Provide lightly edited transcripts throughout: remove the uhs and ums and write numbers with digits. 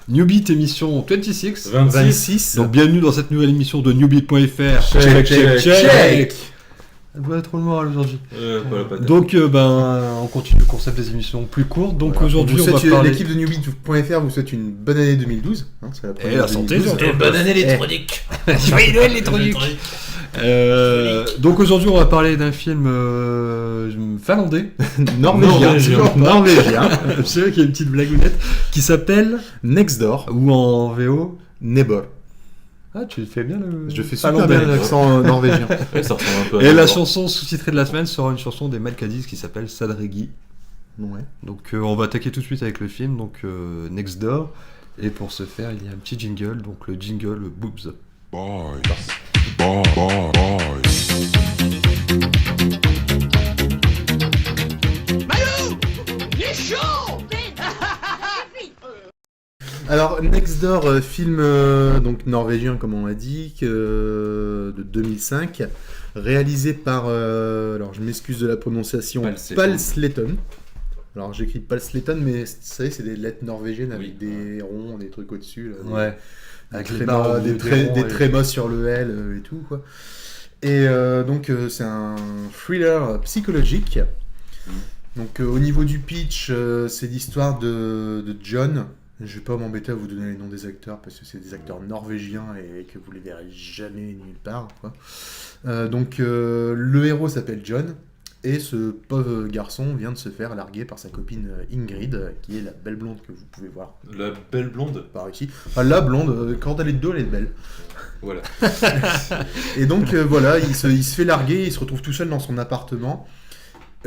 Newbeat émission 26. 26. Donc bienvenue dans cette nouvelle émission de newbeat.fr. Check. Elle doit être trop le moral aujourd'hui. Pas Donc on continue le concept des émissions plus courtes. Donc voilà. aujourd'hui on va parler... L'équipe de newbeat.fr vous souhaite une bonne année 2012. C'est la première Et la de santé 2012. surtout. Et bonne année électronique. Joyeux Noël électronique. Donc aujourd'hui on va parler d'un film finlandais, Norvégien. je sais qu'il y a une petite blagounette qui s'appelle Next Door. ou en VO. Neighbor. Ah, tu fais bien le Je fais super finlandais. bien l'accent norvégien. Ça ressemble un peu à Et la Neighbor. chanson sous-titrée de la semaine sera une chanson des Malkadis qui s'appelle Sadregi. Ouais. Donc on va attaquer tout de suite avec le film, donc Next Door. Et pour ce faire, il y a un petit jingle, donc le jingle Boobs. Boys. Boys. Alors Next Door, film donc norvégien comme on l'a dit, de 2005, réalisé par, alors je m'excuse de la prononciation, Pal Sletton. Alors j'écris Pal Sletton, mais vous savez c'est des lettres norvégiennes avec des ronds, des trucs au-dessus. Là, Ouais. avec les barres au milieu des ronds trémas sur le L et tout quoi. Et donc c'est un thriller psychologique. Donc au niveau du pitch, c'est l'histoire de John. Je vais pas m'embêter à vous donner les noms des acteurs parce que c'est des acteurs norvégiens et que vous les verrez jamais nulle part, quoi. Donc le héros s'appelle John et ce pauvre garçon vient de se faire larguer par sa copine Ingrid, qui est la belle blonde que vous pouvez voir La belle blonde. par ici. Enfin la blonde, quand elle est de dos, elle est belle. Voilà. Et donc voilà, il se fait larguer, il se retrouve tout seul dans son appartement.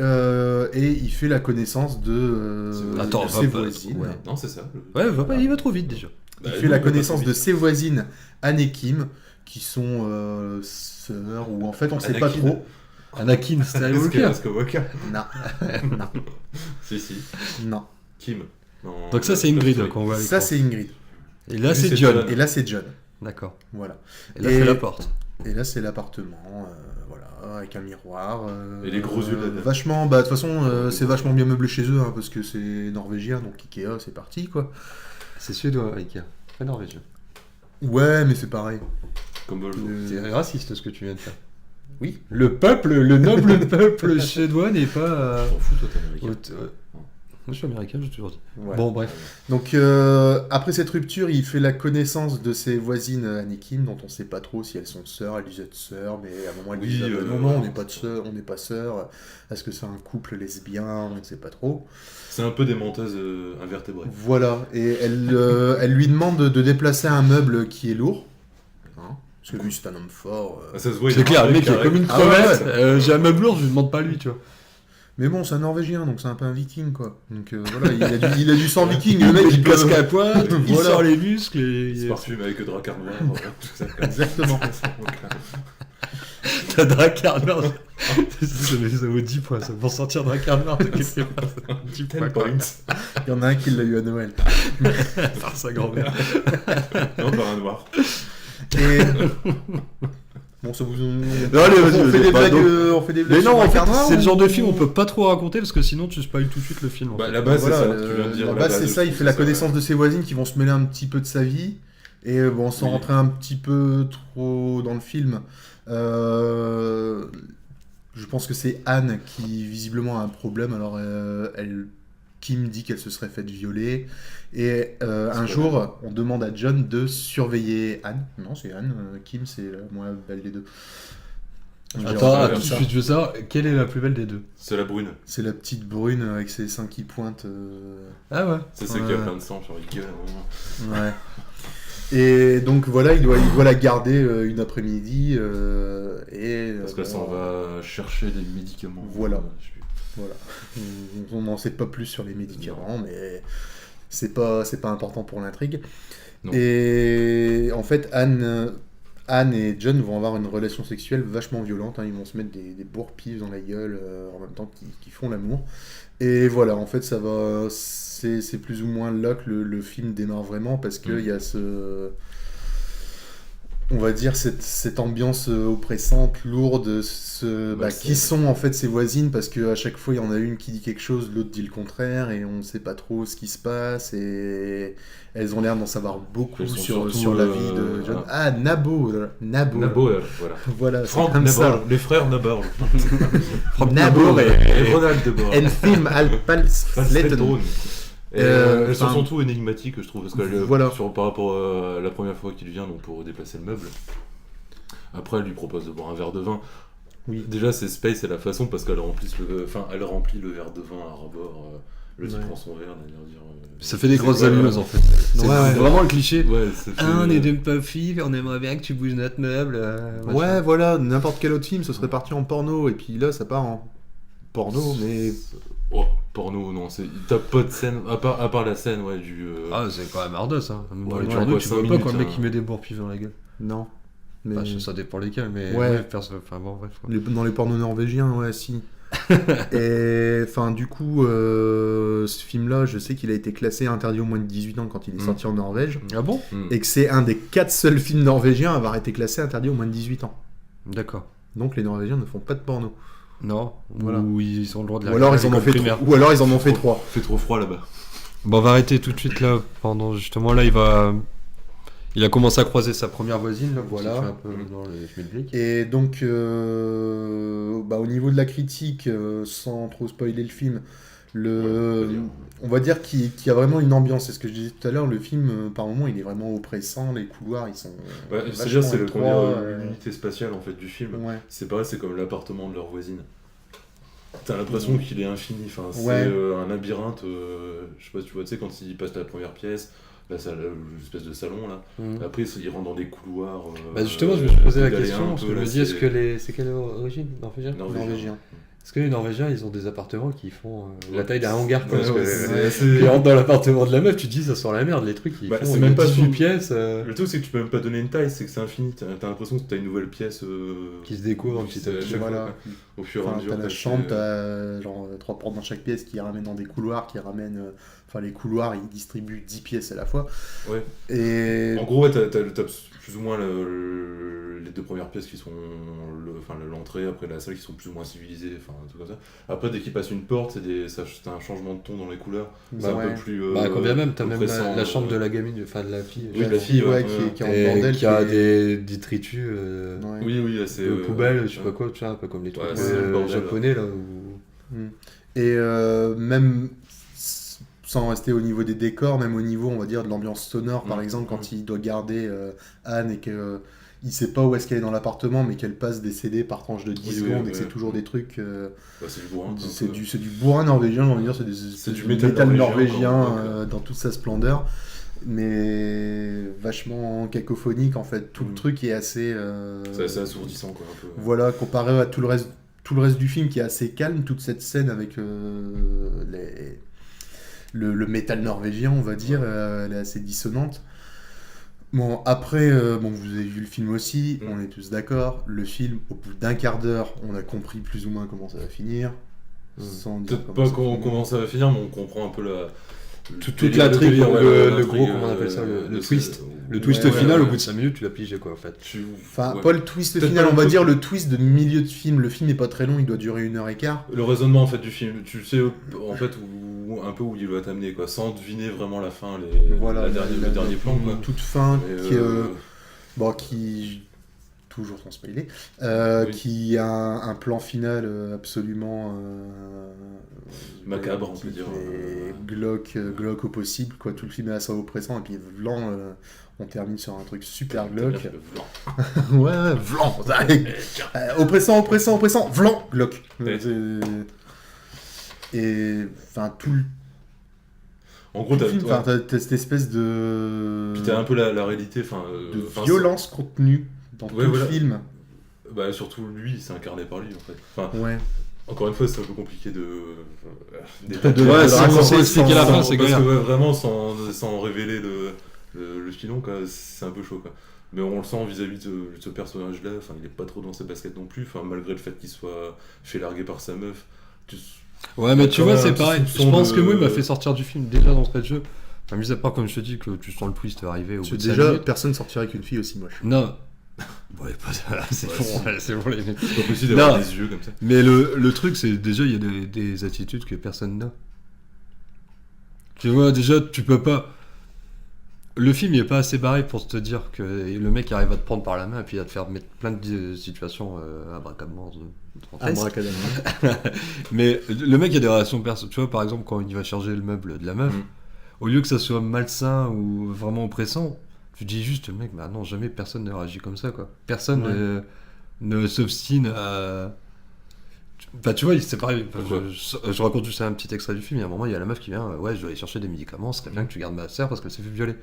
Et il fait la connaissance de Attends, ses va pas- voisines. ouais. Non, c'est ça. Ouais, il va trop vite déjà. Il fait la connaissance de ses voisines Anne et Kim, qui sont sœurs, ou en fait on sait pas Anakin. trop. Anakin Skywalker. Skywalker. Non, non, Si. non. Kim. Non, Donc ça c'est Ingrid qu'on voit à l'écran. Ça c'est Ingrid. Et là Lui, c'est c'est John. John. Et là c'est John. D'accord. Voilà. Et là Et- c'est la porte. Et là c'est l'appartement, voilà, avec un miroir. Et les gros yeux de la dame. Vachement, bah de toute façon c'est vachement bien meublé chez eux, hein, parce que c'est norvégien, donc Ikea c'est parti quoi. C'est suédois, Ikea. Pas norvégien. Ouais, mais c'est pareil. Comme Volvo. C'est raciste ce que tu viens de faire. Oui. Le peuple, le noble peuple suédois n'est pas... T'en fous, toi, t'es américain. Moi je suis américain, j'ai toujours dit. Ouais. Bon bref. Donc après cette rupture, il fait la connaissance de ses voisines Anne et Kim, dont on sait pas trop si elles sont sœurs, elles disent être sœurs, mais à un moment elles Oui, disent non, ouais. on n'est pas de sœurs, on n'est pas sœurs. Est-ce que c'est un couple lesbien, on ne sait pas trop. C'est un peu des menteuses invertébrées. Voilà, et elle lui demande de déplacer un meuble qui est lourd, hein, parce que lui c'est un homme fort. Ah, ça se voit, C'est clair, le mec il est comme une Ah ouais, crevette. J'ai un meuble lourd, je lui demande pas lui, tu vois. Mais bon, c'est un Norvégien, donc c'est un peu un viking quoi. Donc voilà, il a du sang viking, le mec Il il peut... casque à pointe, il Voilà. sort les muscles Il se et... parfume avec Drakkar noir, tout ça. Exactement. T'as Drakkar noir. Ça vaut 10 points, ça. Pour sortir Drakkar noir, t'as quelque part. 10 points quand même. Il y en a un qui l'a eu à Noël. Par sa grand-mère. Non, par un noir. Et... Bon, ça vous... Non, allez, vas-y, on fait vas-y. des Bah, blagues, on fait des blagues Mais non, sur en fait, Drakkar Noir, c'est le ou- genre de film on peut pas trop raconter parce que sinon tu spoil tout de suite le film. En Bah, fait. la base, Voilà, c'est ça. Tu viens de dire la la base, c'est ça, il je fait la trouve, connaissance de ses voisines qui vont se mêler un petit peu de sa vie. Et bon, sans Oui. rentrer un petit peu trop dans le film, je pense que c'est Anne qui visiblement a un problème. Alors, Kim dit qu'elle se serait faite violer. Et un pas jour, on demande à John de surveiller Anne. Non, c'est Anne. Kim, c'est la moins belle des deux. On dirait Attends, comme tout de ça. suite, je veux savoir, quelle est la plus belle des deux? C'est la brune. C'est la petite brune avec ses seins qui pointent. Ah ouais. C'est celle qui a plein de sang sur les gueules. Ouais. Et donc voilà, il doit la garder une après-midi. Parce qu'elle s'en va chercher des médicaments. Voilà. Je sais plus. Voilà. On n'en sait pas plus sur les médicaments, mais c'est pas important pour l'intrigue. Non. Et en fait, Anne et John vont avoir une relation sexuelle vachement violente, hein. Ils vont se mettre des bourre-pives dans la gueule en même temps qu'ils font l'amour. Et voilà, en fait, c'est plus ou moins là que le film démarre vraiment, parce qu'il y a on va dire, cette ambiance oppressante, lourde, qui sont en fait ses voisines, parce qu'à chaque fois il y en a une qui dit quelque chose, l'autre dit le contraire, et on ne sait pas trop ce qui se passe, et elles ont l'air d'en savoir beaucoup sur la vie de John. Ah, Nabor, voilà. voilà, c'est Frank comme ça. Nabor, les frères Nabor. Nabor Et Ronald Nabor. El film al Palsleton. Elles sont surtout énigmatiques, je trouve, parce que voilà. par rapport à la première fois qu'il vient, donc pour déplacer le meuble. Après, elle lui propose de boire un verre de vin. Oui. Déjà, c'est Space, c'est la façon, parce qu'elle remplit elle remplit le verre de vin à rebord. Le type prend son verre, d'ailleurs dire. Ça fait des grosses allumeuses en fait. C'est vraiment le cliché. Ouais, on est d'une pop fille, on aimerait bien que tu bouges notre meuble. Ouais, voilà, n'importe quel autre film, ce serait parti en porno, et puis là, ça part en porno, mais. Oh, porno, non, t'as pas de scène, à part la scène, ouais, du. Ah, c'est quand même ardos, hein. Dans Ouais, les ouais, pornos, ouais, tu 5 vois pas minutes, quand le mec hein. il met des bourpifs dans la gueule. Non. Mais... Enfin, ça dépend lesquels, mais Ouais. enfin bon, bref. Quoi. Dans les pornos norvégiens, ouais, si. Et enfin, du coup, ce film-là, je sais qu'il a été classé interdit aux moins de 18 ans quand il est sorti en Norvège, Ah bon et que c'est un des 4 seuls films norvégiens à avoir été classé interdit aux moins de 18 ans. D'accord. Donc les Norvégiens ne font pas de porno. Non, Voilà. ou ils ont le droit de la Ou alors ils en ont fait primaire. 3. Ou alors ils en ont fait 3. Fait trop froid là-bas. Bon, on va arrêter tout de suite là. Pendant justement là, il a commencé à croiser sa première voisine là. Voilà. Voilà. Un peu dans le schmilblick. Et donc, au niveau de la critique, sans trop spoiler le film, on va dire qu'il y a vraiment une ambiance. C'est ce que je disais tout à l'heure. Le film, par moments, il est vraiment oppressant. Les couloirs, ils sont. Ouais, vachement c'est-à-dire, c'est étroits, l'unité spatiale en fait du film. Ouais. C'est pareil, c'est comme l'appartement de leur voisine. T'as l'impression qu'il est infini. Enfin, c'est Ouais. un labyrinthe. Je sais pas si tu vois, tu sais, quand il passe la première pièce. Là, c'est l'espèce de salon là. Après, il rentre dans des couloirs. Bah justement, je me suis posé la pédaler question un parce peu, que je là, me dis, est-ce que c'est quelle origine norvégienne Norvégien. Est-ce que les Norvégiens, ils ont des appartements qui font la taille d'un hangar quoi, Ouais, parce ouais, que c'est- ils rentrent dans l'appartement de la meuf, tu te dis ça sent la merde, les trucs ils Bah, font c'est même pas 18 tout. pièces Le truc, c'est que tu peux même pas donner une taille, c'est que c'est infini. T'as l'impression que t'as une nouvelle pièce qui se découvrent qui petit à à petit. chaque fois, Voilà. quoi. Au fur et à Enfin, mesure. t'as la quoi, chambre, c'est- t'as genre 3 portes dans chaque pièce qui ramènent dans des couloirs, qui ramènent. Enfin, les couloirs, ils distribuent 10 pièces à la fois. Ouais. Et. En gros, ouais, t'as plus ou moins les deux premières pièces qui sont l'entrée, après la salle qui sont plus ou moins civilisées, enfin un truc comme ça. Après, dès qu'ils passent une porte, t'as un changement de ton dans les couleurs. C'est Bah un ouais. peu plus. Bah quand bien même, t'as même oppressant, la chambre de la gamine, enfin de la fille, Oui, de la fille, ouais, qui est en et bordel. qui a qui est- des détritus Ouais. Oui, là, c'est. de poubelles, je sais pas quoi, tu vois, un peu comme les trucs Ouais, c'est le bordel, japonais là où... Et même sans rester au niveau des décors, même au niveau, on va dire, de l'ambiance sonore, par exemple, quand il doit garder Anne et que il sait pas où est-ce qu'elle est dans l'appartement, mais qu'elle passe des CD par tranche de 10 secondes et que c'est toujours des trucs. Bah, c'est du bourrin. C'est du bourrin norvégien, j'ai envie de dire, c'est du métal norvégien dans toute sa splendeur, mais vachement cacophonique en fait. Tout le truc est assez. C'est assez assourdissant, quoi, un peu. Voilà, comparé à tout le reste du film qui est assez calme, toute cette scène avec le métal norvégien, on va dire, elle est assez dissonante. Bon, après, vous avez vu le film aussi, on est tous d'accord. Le film, au bout d'un quart d'heure, on a compris plus ou moins comment ça va finir. Sans dire Peut-être comment pas ça finit. comment ça va finir, mais on comprend un peu toute l'intrigue, le gros, comment on appelle ça, le twist. Le twist Ouais, final, ouais. au bout de 5 minutes, tu l'as pigé quoi en fait. Enfin, Ouais. pas le twist Peut-être final, pas on va le- dire le twist de milieu de film. Le film est pas très long, il doit durer 1h15. Le raisonnement en fait du film, tu sais en fait un peu où il va t'amener, quoi, sans deviner vraiment la fin, Voilà, le dernier plan, quoi. toute fin Mais, qui toujours sans spoiler, Oui. qui a un plan final absolument Macabre, on peut dire. et glauque au possible, quoi. Tout le film est assez oppressant et puis Vlan, on termine sur un truc super glauque. Ouais, Vlan. Oppressant, Vlan, glauque. Ouais. Et enfin tout le En gros, film, t'as cette espèce de puis t'as un peu la réalité, de violence contenue dans tout voilà. le film. Bah surtout lui, c'est incarné par lui en fait. Enfin, Ouais. encore une fois, c'est un peu compliqué de Ouais, sans expliquer la fin, c'est parce galère. que vraiment sans révéler le filon, quoi, c'est un peu chaud, quoi. Mais on le sent vis-à-vis de ce personnage-là, enfin, il est pas trop dans ses baskets non plus, enfin, malgré le fait qu'il soit fait larguer par sa meuf. Ouais, mais tu vois, c'est un pareil. soupçon Je pense de- que moi, il m'a fait sortir du film déjà d'entrée de jeu. Enfin, mis à part, comme je te dis, que tu sens le twist arriver au bout de 5 Déjà, minutes. personne sortirait avec une fille aussi moche. Non, Ouais, c'est Ouais, bon, si. c'est bon les mecs. C'est pas possible d'avoir Non. des yeux comme ça. Mais le truc, c'est déjà, il y a des attitudes que personne n'a. Tu vois, déjà, tu peux pas. Le film, il est pas assez barré pour te dire que le mec arrive à te prendre par la main et puis à te faire mettre plein de situations abracadabrantes. Mais le mec, il y a des relations personnelles. Tu vois, par exemple, quand il va charger le meuble de la meuf, au lieu que ça soit malsain ou vraiment oppressant, tu dis juste, le mec, bah non, jamais personne ne réagit comme ça, quoi. Personne ne s'obstine à. Enfin, tu vois, c'est pareil. Enfin, je raconte juste un petit extrait du film. Il y a un moment, il y a la meuf qui vient, ouais, je dois aller chercher des médicaments, ce serait bien que tu gardes ma sœur parce qu'elle s'est fait violer.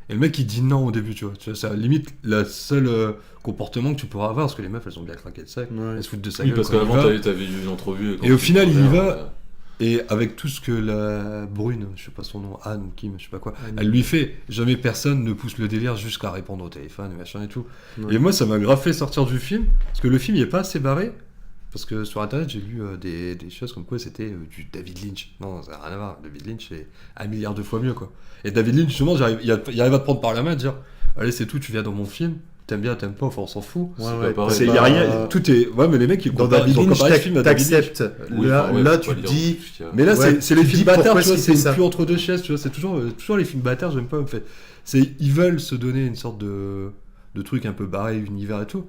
Et le mec, il dit non au début, tu vois. C'est limite le seul comportement que tu pourras avoir parce que les meufs, elles ont bien craqué de sac. Elles se foutent de sa Oui, gueule. parce quand qu'avant, il va. t'avais vu une entrevue. Et au final, il y va. Et avec tout ce que la brune, je sais pas son nom, Anne ou Kim, je sais pas quoi, elle lui fait, jamais personne ne pousse le délire jusqu'à répondre au téléphone, machin et tout. Et moi, ça m'a grave fait sortir du film, parce que le film, il est pas assez barré. Parce que sur internet, j'ai lu des choses comme quoi c'était du David Lynch. Non, ça n'a rien à voir. David Lynch est 1 milliard de fois mieux, quoi. Et David Lynch, justement, il arrive à te prendre par la main et te dire allez, c'est tout, tu viens dans mon film. T'aimes bien, t'aimes pas, enfin, on s'en fout. pas pareil. Il y a rien, tout est. Ouais, mais les mecs, ils Dans comparent David Lynch, le film à David Lynch. t'acceptes. Là, tu te dis. Mais là, Ouais, c'est les tu films dis bâtards, pourquoi tu vois, est-ce qu'il c'est fait ça. plus entre deux chaises, tu vois, c'est toujours les films bâtards, j'aime pas, en fait. Ils veulent se donner une sorte de truc un peu barré, univers et tout,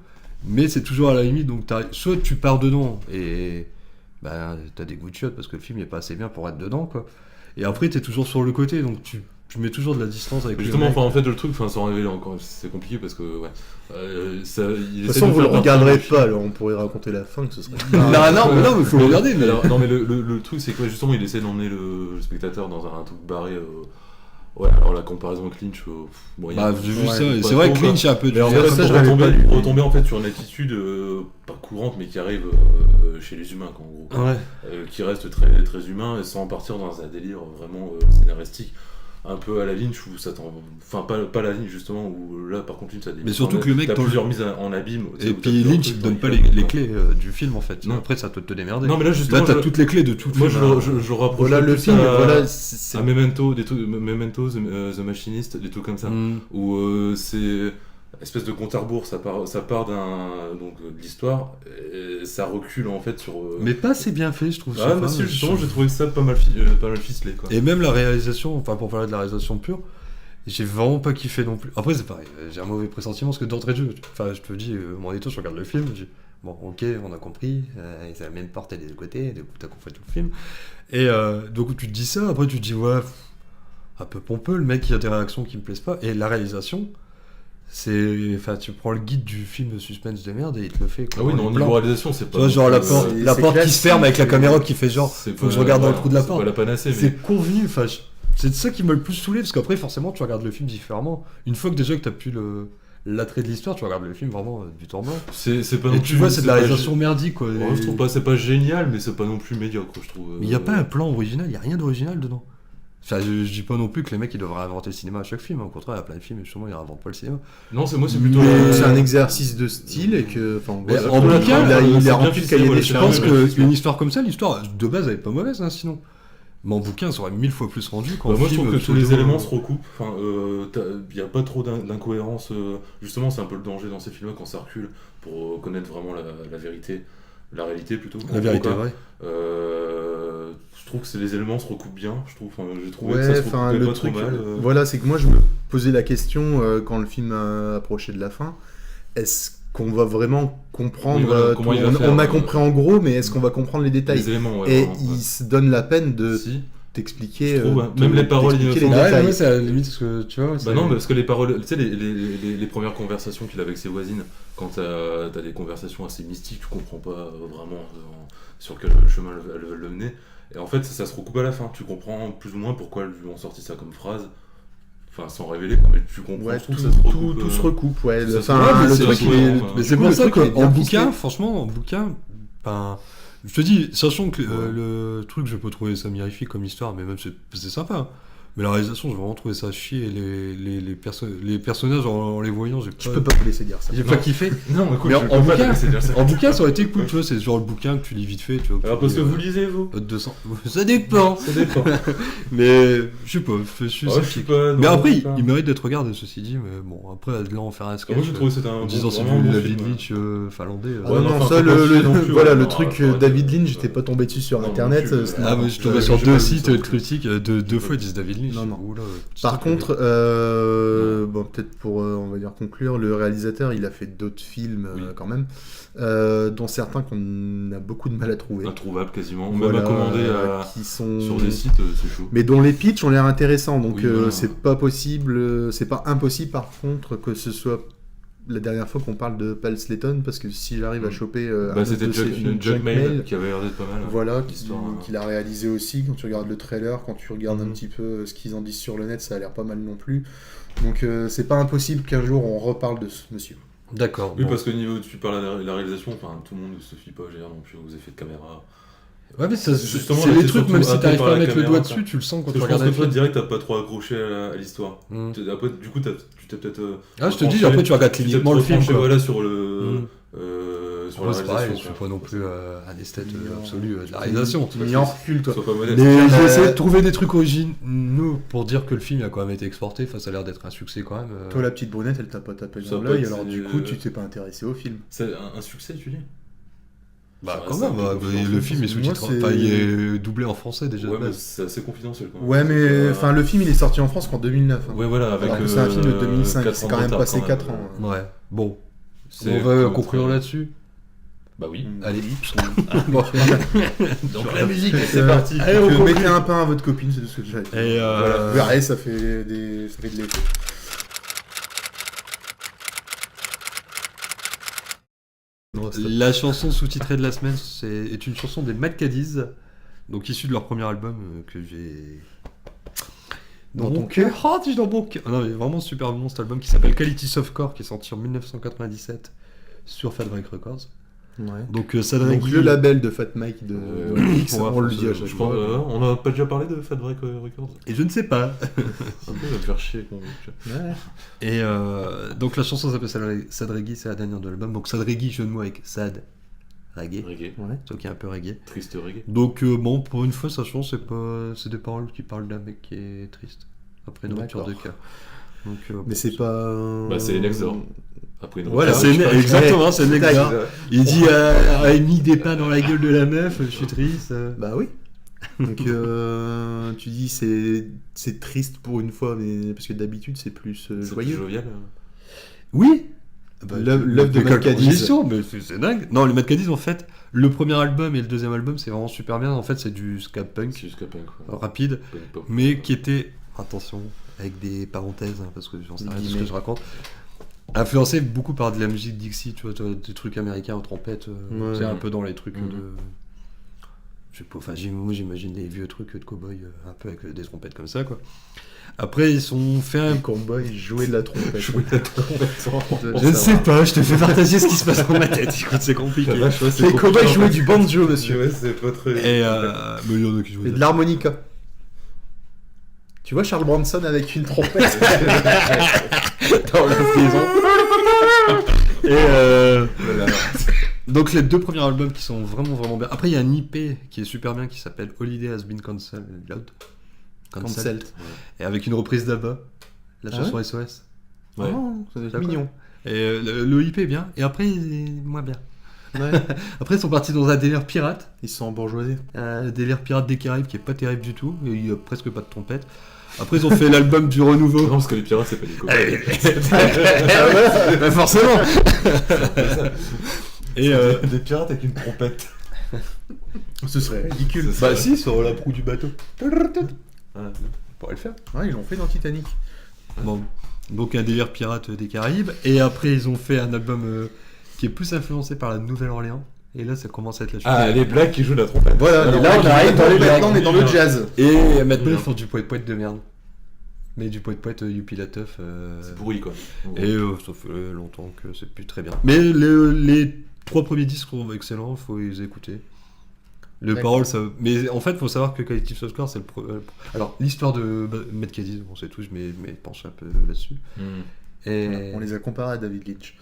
mais c'est toujours à la limite, donc soit tu pars dedans et bah, t'as des goûts de chiottes parce que le film n'est pas assez bien pour être dedans, quoi. Et après, t'es toujours sur le côté, donc tu mets toujours de la distance avec Justement, le mec. enfin, en fait, le truc, sans révéler encore, c'est compliqué parce que, ouais. De toute façon, vous le regarderez pas, alors on pourrait raconter la fin que ce serait. Non, mais faut le regarder. Mais... Alors, non, mais le truc, c'est que justement, il essaie d'emmener le spectateur dans un truc barré. Ouais, alors la comparaison avec Lynch, moyen. Bah, j'ai vu ça, et pas c'est vrai trop, que Lynch est un peu Mais en dur. fait, ça, je pour l'avais pas lu. retomber en fait sur une attitude pas courante, mais qui arrive chez les humains, quoi, en gros. Ouais. Qui reste très, très humain, et sans partir dans un délire vraiment scénaristique. Un peu à la Lynch où ça t'en. Enfin, pas la Lynch justement, où là par contre Lynch ça a des. Mais surtout que le mec. T'as plusieurs mises en abîme. Et puis Lynch, il te donne pas les clés du film en fait. Non. Après, ça te démerder. Non, mais là justement. Là, t'as toutes les clés de tout le Moi film. je rapproche Voilà le plus film, à, voilà. à Memento, des trucs, Memento, The Machinist, des trucs comme ça. Où c'est. Espèce de compte à rebours, ça part de l'histoire, et ça recule en fait sur. Mais pas assez bien fait, je trouve. Ah, mais si, justement, j'ai trouvé ça pas mal ficelé, quoi. Et même la réalisation, enfin pour parler de la réalisation pure, j'ai vraiment pas kiffé non plus. Après, c'est pareil, j'ai un mauvais pressentiment parce que d'entrée de jeu, enfin je te dis, mon état, je regarde le film, je dis, bon, ok, on a compris, c'est la même porte des deux côtés, du coup t'as compris tout le film. Et donc tu te dis ça, après tu te dis, ouais, un peu pompeux, le mec, il y a des réactions qui me plaisent pas, et la réalisation. Enfin, tu prends le guide du film de suspense de merde et il te le fait. Ah oui, non, au niveau réalisation, c'est pas. Tu vois, genre la porte qui se ferme avec la caméra qui fait genre, faut que je regarde dans le trou de la porte. C'est pas la panacée, mais. C'est convenu, enfin, c'est ça qui m'a le plus saoulé parce qu'après, forcément, tu regardes le film différemment. Une fois que déjà que t'as plus l'attrait de l'histoire, tu regardes le film vraiment du temps blanc. C'est pas non Et plus. tu vois, c'est de la réalisation merdique, quoi. Ouais, je trouve pas, c'est pas génial, mais c'est pas non plus médiocre, je trouve. Mais il y a pas un plan original, il y a rien d'original dedans. Enfin, je dis pas non plus que les mecs ils devraient inventer le cinéma à chaque film, au contraire, il y a plein de films, justement, ils réinventent pas le cinéma. Non, c'est plutôt. C'est un exercice de style et que. Enfin, Mais voilà, en bouquin, il a rempli le cahier des Je charges. pense qu'une histoire comme ça, l'histoire de base elle est pas mauvaise, hein, sinon. Mais en bouquin, ça aurait 1000 fois plus rendu qu'en Moi je film. trouve que tous les éléments se recoupent, enfin, il n'y a pas trop d'incohérence, justement c'est un peu le danger dans ces films-là quand ça recule pour connaître vraiment la vérité, la réalité plutôt. La vérité vraie. Je trouve que les éléments se recoupent bien, je trouve, j'ai trouvé que Ouais, ça se enfin, recoupait le pas truc. trop mal. Voilà, c'est que moi je me posais la question quand le film approchait de la fin. Est-ce qu'on va vraiment comprendre Oui, voilà, tout comment il va faire, on a compris en gros, mais est-ce qu'on va comprendre les détails? Les éléments, ouais, Et vraiment, il ouais. se donne la peine de Si. t'expliquer. Je trouve, même les paroles t'expliquer innocentes. les détails. Ouais, c'est à la limite ce que tu vois. Bah non, parce que les paroles, tu sais, les premières conversations qu'il a avec ses voisines, quand t'as des conversations assez mystiques, tu comprends pas vraiment sur quel chemin elles veulent le mener. Et en fait, ça se recoupe à la fin. Tu comprends plus ou moins pourquoi elles lui ont sorti ça comme phrase. Enfin, sans révéler, mais tu comprends. Ouais, je trouve tout, que ça se recoupe. tout se recoupe, ouais. ça se Enfin, recoupe, le c'est truc, cohérent, il est- quoi. Mais du c'est coup, pour le ça truc, il est bien qu'en ficelé. bouquin, franchement, en bouquin, ben, je te dis, sachant que le truc, je peux trouver ça mirifique comme histoire, mais même c'est sympa. Hein. Mais la réalisation, j'ai vraiment trouvé ça chier. Et les personnages, en les voyant, Je peux pas vous laisser dire ça. j'ai pas kiffé. Non, écoute, Mais je en peux pas te bouquin- laisser dire ça. En bouquin, ça aurait été cool, tu vois. C'est genre le bouquin que tu lis vite fait, tu vois. Alors, parce que vous lisez, vous 200. Ça dépend. Ça dépend. Mais je sais pas. Je suis Oh, je suis sceptique. pas. Mais non, après, je sais pas. il mérite d'être regardé, ceci dit. Mais bon, après, là, on fait un sketch. Moi, j'ai trouvé que c'était un. En disant c'est vraiment du bon David film. Lynch finlandais. Ah Ouais, non, enfin, ça, faut pas chier non plus, voilà, ouais, le non, truc arrête, David arrête, Lynch, j'étais pas tombé dessus sur non, internet. non plus, c'était Ah, n'importe mais je tombais quoi. sur j'ai deux pas vu sites ça. critiques, deux fois ils disent David Lynch. Non, non. Oula, Par c'est contre, bon, peut-être pour, on va dire, conclure, le réalisateur, il a fait d'autres films Oui. quand même, dont certains qu'on a beaucoup de mal à trouver. Introuvable quasiment. Voilà, Même à commander qui sont... sur des sites, c'est chaud. Mais dont les pitchs ont l'air intéressants, donc Oui, voilà. c'est pas possible, c'est pas impossible par contre que ce soit la dernière fois qu'on parle de Pal Slayton, parce que si j'arrive à choper un Bah, autre c'était de ses films, Jugmail qui avait l'air d'être pas mal. voilà, L'histoire, qu'il a réalisé aussi, quand tu regardes le trailer, quand tu regardes un Mhm. petit peu ce qu'ils en disent sur le net, ça a l'air pas mal non plus. Donc c'est pas impossible qu'un jour on reparle de ce monsieur. D'accord. Oui, bon. parce qu'au niveau, tu parles de la réalisation, enfin, tout le monde ne se fie pas, j'ai non plus aux effets de caméra. Ouais, mais ça, Justement, c'est on les était trucs, surtout même si happé t'arrives par pas à la mettre le caméra, doigt quoi. dessus, tu le sens quand Parce tu que je pense regardes un que toi, film. direct, t'as pas trop accroché à l'histoire. Mm. Après, du coup, tu t'es peut-être. Ah, je te dis, après tu regardes cliniquement le film. Quoi. Voilà, sur le. Mm. Sur Après, la c'est pareil, je réalisation. suis pas non plus un esthète Non. absolu de la réalisation. Tu m'y en recule, toi. Sois pas modeste. Mais j'ai Euh, essayé de trouver des trucs originaux pour dire que le film a quand même été exporté. Enfin, ça a l'air d'être un succès quand même. Toi, la petite brunette, elle t'a pas tapé Ça dans peut l'œil, être, alors du coup, tu t'es pas intéressé au film. C'est un succès, tu dis Bah, Ça quand reste même, un peu bah, confidentiel. le film est Moi, sous-titré. c'est- Enfin, il est doublé en français déjà Ouais, de mais base. c'est assez confidentiel quand même. Ouais, mais enfin, le film il est sorti en France qu'en 2009. hein. Ouais, voilà, avec. Alors que c'est un film de 2005, 4 c'est ans quand de même retard, passé quand 4 même. ans. hein. Ouais, bon. C'est On va cool, conclure très- là-dessus. Bah oui. Allez. Bon, Donc la musique, Allez, on conclut. mettez un pain à votre copine, c'est tout ce que j'ai à dire. Et Voilà. Vous verrez, ça fait de l'effet. la chanson sous-titrée de la semaine est une chanson des Mad Caddies, donc issue de leur premier album que j'ai Dans ton mon cœur. Oh, dis dans mon cœur. Ah non, mais vraiment super bon cet album qui s'appelle Quality Softcore, qui est sorti en 1997 sur Fat Wreck Records. Ouais. Donc Donc Sadregui, le label de Fat Mike de X, Ouais, on le dit à chaque je pense, fois. on n'a pas déjà parlé de Fat Wreck Records. et je ne sais pas. Un peu, va me faire chier. Ouais. Et donc la chanson s'appelle Sadregui, c'est la dernière de l'album. Donc Sadregui, jeu de mots avec Sad, reggae, Reggae. Ouais. c'est qui est un peu reggae. Triste reggae. Donc bon, pour une fois, sa chanson, c'est des paroles qui parlent d'un mec qui est triste après une rupture de D'accord. cœur. Donc, bon, Mais c'est pas. Bah, c'est Nexor. Après une Voilà, rupture. c'est exactement, c'est Tac. Nexor. Il dit il mis des pains dans la gueule de la meuf, je suis triste. Bah oui. Donc tu dis c'est triste pour une fois, mais parce que d'habitude c'est plus C'est plus joyeux. jovial. Oui. L'œuvre de Mad Caddies. Mais c'est dingue. Non, les Mad Caddies, en fait, le premier album et le deuxième album, c'est vraiment super bien. En fait, c'est du ska punk C'est jusqu'à peine quoi. rapide, Punk pop. mais qui était, attention, avec des parenthèses, hein, parce que j'en sais rien de ce que je raconte, influencé beaucoup par de la musique Dixie, tu vois, des trucs américains en trompette, Ouais. c'est un peu dans les trucs Mhm. de... Je sais pas, enfin, moi j'imagine des vieux trucs de cow-boy, un peu avec des trompettes comme ça, quoi. Après, ils sont fait un... Les cowboys jouaient de la trompette. Je ne sais pas, je te fais partager ce qui se passe dans ma tête, écoute, c'est compliqué. Les cowboys jouaient du banjo, monsieur. Ouais, c'est pas très. Et mais il y en a qui jouent Et de l'harmonica. Tu vois Charles Bronson avec une trompette dans la saison. Et donc les deux premiers albums qui sont vraiment bien. Après il y a un IP qui est super bien qui s'appelle Holiday Has Been Cancelled. Cancelled. Et avec une reprise d'Abba, la Ah chanson SOS. Ouais. Oh, ça doit être D'accord. mignon. Et le IP est bien. Et après il est moins bien. Ouais. Après ils sont partis dans un délire pirate. Ils sont embourgeoisés. Un délire pirate des Caraïbes qui est pas terrible du tout. Et il y a presque pas de trompette. Après ils ont fait l'album du renouveau. Non, parce que les pirates, c'est pas des cowboys. Bah, forcément. Et Des pirates avec une trompette. Ce serait ridicule. Ça bah si, sur la proue du bateau. Ah. On pourrait le faire. Ouais, ils l'ont fait dans Titanic. Bon, donc un délire pirate des Caraïbes. Et après, ils ont fait un album qui est plus influencé par la Nouvelle-Orléans. Et là, ça commence à être la chute. Ah, les blacks qui jouent de la trompette. Voilà, Alors, et là on arrive dans les maintenant on est dans le blagues. jazz. Et maintenant, Oui, ils font du poète-poète de merde. Mais du poète-poète Youpi la Teuf. C'est pourri quoi. Et ça fait longtemps que c'est plus très bien. Mais les trois premiers disques sont excellents, faut les écouter. Le D'accord. parole, ça. Mais en fait, faut savoir que Collective Software, c'est alors, l'histoire de Matt Cadiz, on sait tous, mais penche un peu là-dessus. Et... Voilà, on les a comparés à David Lynch.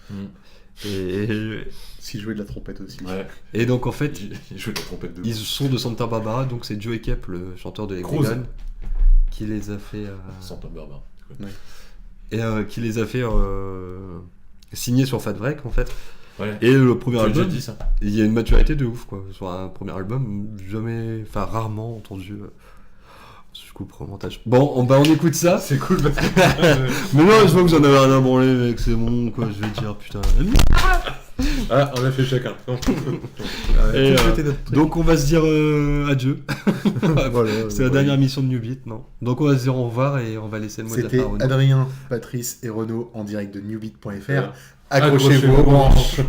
et... S'il jouait de la trompette aussi. Ouais. et donc, en fait, Il joue de la trompette de ils sont de Santa Barbara, donc c'est Joey Kep, le chanteur de Cruz. Leprechaun, qui les a fait. Santa Barbara. Et qui les a fait signer sur Fat Wreck, en fait. Ouais. Et le premier Tu as déjà album, dit ça. il y a une maturité de ouf, quoi. Sur un premier album, jamais, enfin rarement entendu. Je coupe au montage. Bon, on écoute ça. C'est cool parce que. Mais non, je vois que j'en avais rien à branler, mec, c'est bon, quoi. Je vais dire, putain. Ah, on l'a fait chacun. Et, C'était notre truc. donc on va se dire adieu. Voilà, C'est la ouais. dernière émission de New Beat, non? Donc on va se dire au revoir et on va laisser le mot de la C'était fin à Renaud. Adrien, Patrice et Renaud en direct de newbeat.fr. Ouais. Accrochez-vous aux branches.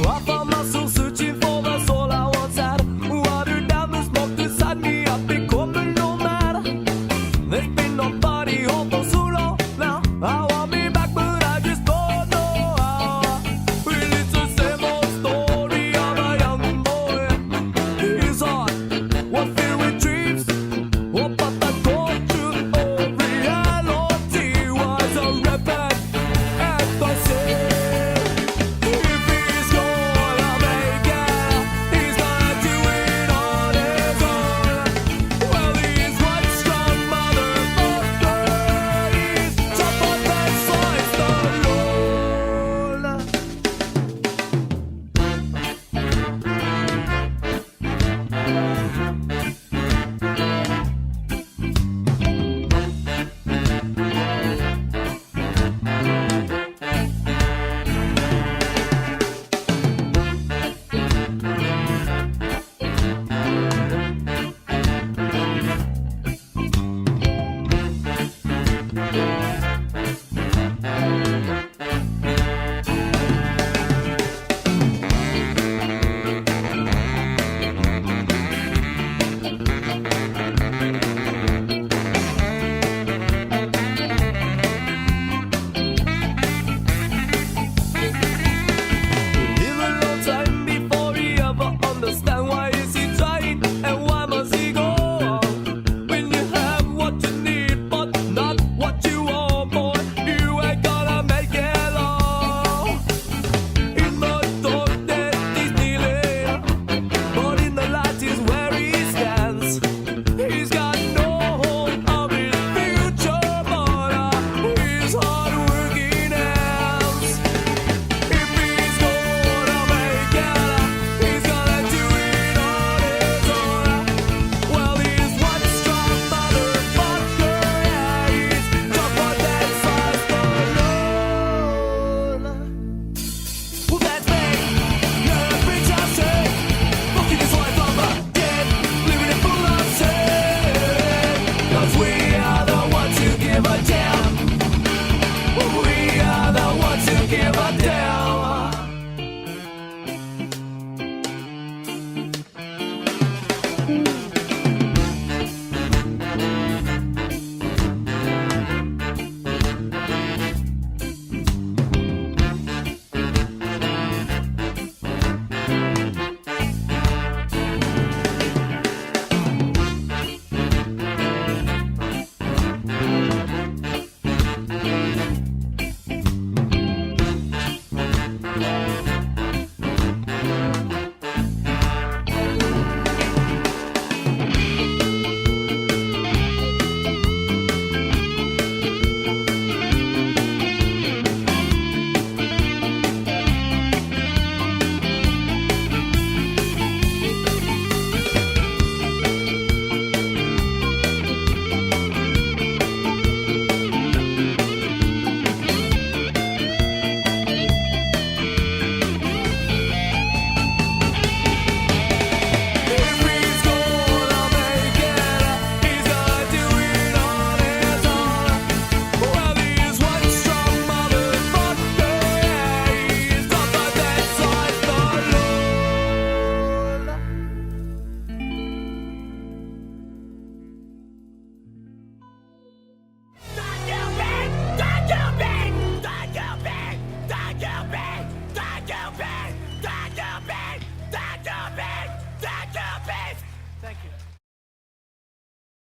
I found myself searching for the soul I once had. Watered down the smoke beside me, I've become a nomad. There's been